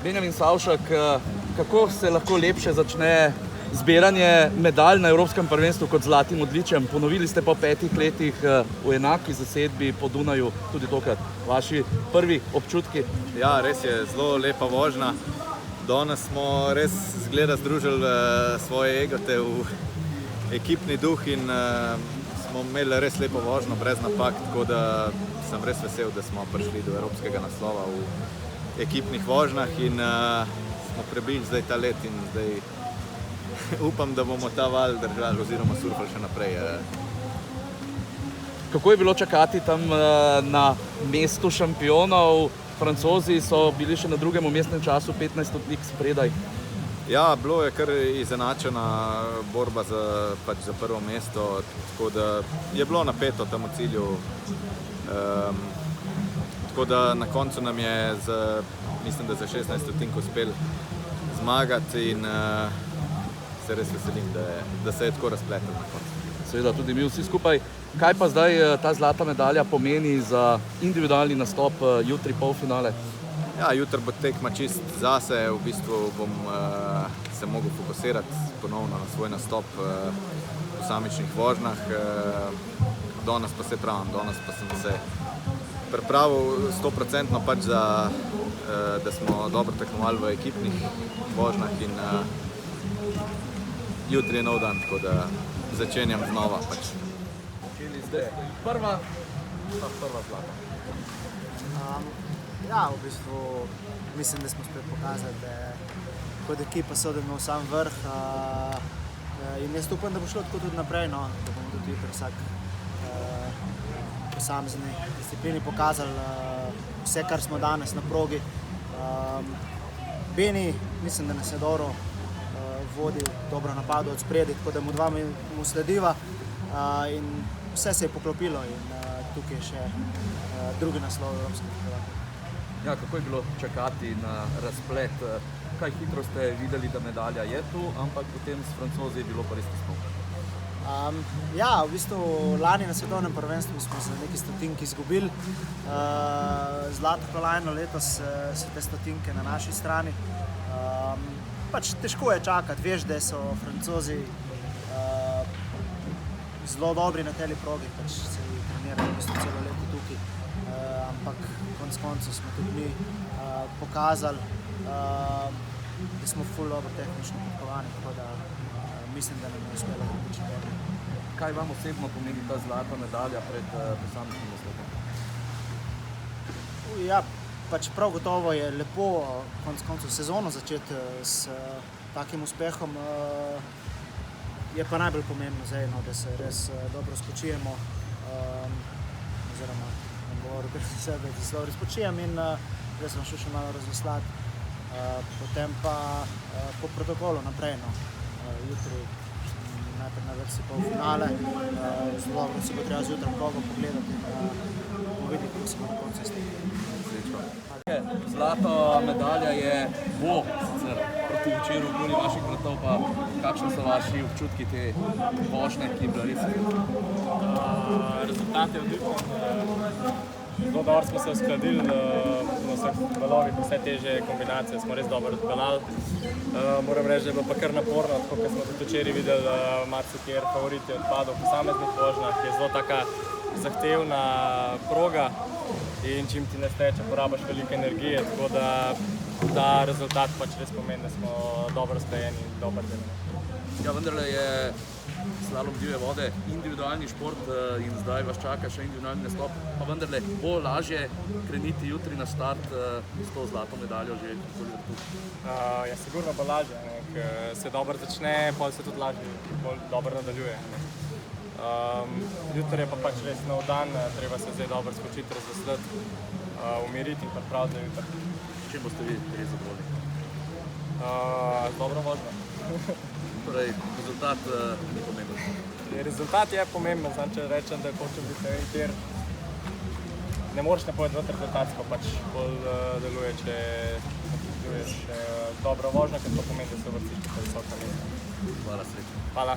Benjamin Savšak, kako se lahko lepše začne zbiranje medalj na Evropskem prvenstvu kot zlatim odličjem? Ponovili ste po 5 letih v enaki zasedbi po Dunaju, tudi tokrat. Vaši prvi občutki? Ja, res je zelo lepa vožnja. Danes smo res zgleda združili svoje egote v ekipni duh in smo imeli res lepo vožnjo, brez napak, tako da sem res vesel, da smo prišli do evropskega naslova v ekipnih vožnjah in smo prebili zdaj ta let in zdaj upam, da bomo ta val držali oziroma surfali še naprej. Kako je bilo čakati tam na mestu šampionov? Francozi so bili še na drugem vmesnem času 15 stotnik spredaj. Ja, bilo je kar izenačena borba za prvo mesto, tako da je bilo napeto tam v cilju. Tako da na koncu nam je mislim, da za 16 stotink uspel zmagati in se res veselim, da se je tako razpletel na koncu. Seveda tudi mi vsi skupaj. Kaj pa zdaj ta zlata medalja pomeni za individualni nastop jutri polfinale? Ja, jutri bo tekma čist zase, v bistvu bom se mogel fokusirati ponovno na svoj nastop v posamičnih vožnjah. Danes pa se pravim, danes pa sem se pripravil 100% pač da smo dobro tekmovali v ekipnih vožnjah in jutri je nov dan, tako da začenjam znova pač. Prva zlata. Ja, v bistvu mislim, da smo spet pokazali, da kot ekipa sodimo v sam vrh in jaz upam, da bo šlo tako tudi naprej, da bomo tudi vsak posamezni disciplini pokazali vse, kar smo danes na progi. Beni, mislim, da nas je dobro vodil, dobro napadal od spredi, tako da mu slediva in vse se je poklopilo in tukaj je še drugi naslov evropskih prvakov. Ja, kako je bilo čakati na razplet? Kaj hitro ste videli, da medalja je tu, ampak potem s Francozi je bilo pa res težko? Ja, v bistvu lani na svetovnem prvenstvu smo se neki stotinki izgubili. Zlato kolajno letos so te stotinke na naši strani. Pač težko je čakati, veš, da so Francozi zelo dobri na tej progi, pač se trenirajo v bistvu celo leto tukaj, ampak konec koncev smo tudi mi pokazali, da smo ful dobro tehnično podkovani, tako da mislim, da nam je uspelo odlično dobro. Kaj vam osebno pomeni ta zlata medalja pred posamičnim nastopom? Ja, pač prav gotovo je lepo konec koncev sezono začeti s takim uspehom. Je pa najbolj pomembno zdaj, da se res dobro spočijemo, oziroma ne govorim pri sebi, da se dobro spočijem in zdaj sem šel še malo razveslati. Potem pa po protokolu naprej, jutri najprej na vrsti polfinale, zelo dobro si bo treba zjutraj progo pogledati in bomo videli, kako se bo na koncu izteklo. Zlata medalja bo sicer proti večeru okoli vaših vratov, pa kakšni so vaši občutki te vožnje, ki je bila res? Rezultat je odličen. Zelo dobro smo se uskladili na vseh valovih, vse težje kombinacije smo res dobro odpeljali. Moram reči, da je bilo pa kar naporno, tako kot smo tudi včeraj videli, marsikjer favorit je odpadel v posameznih vožnjah, je zelo taka zahtevna proga in čim ti ne steče, porabiš veliko energije, tako da ta rezultat pač res pomeni, da smo dobro stajeni in dobro delamo. Ja, vendarle je slalom divje vode individualni šport in zdaj vas čaka še individualni nastop, pa vendarle bo lažje kreniti jutri na start s to zlato medaljo že okoli vrtu. Ja, sigurno bo lažje, ker se dobro začne, potem se tudi lažje bolj dobro nadaljuje. Jutri je pa pač res nov dan, treba se zdaj dobro skočiti, razvesliti, umiriti in pripraviti za jutri. Čem boste vi res zadovoljni? Z dobro vožnjo. Torej, rezultat ni pomemben. Rezultat je pomemben, samo če rečem, da hočem biti orientiran. Ne moreš napovedovati rezultatsko, pač bolj deluje, če deluješ dobro vožnjo, ker to pomeni, da se uvrstiš na visoka mesta. Hvala, srečno. Hvala.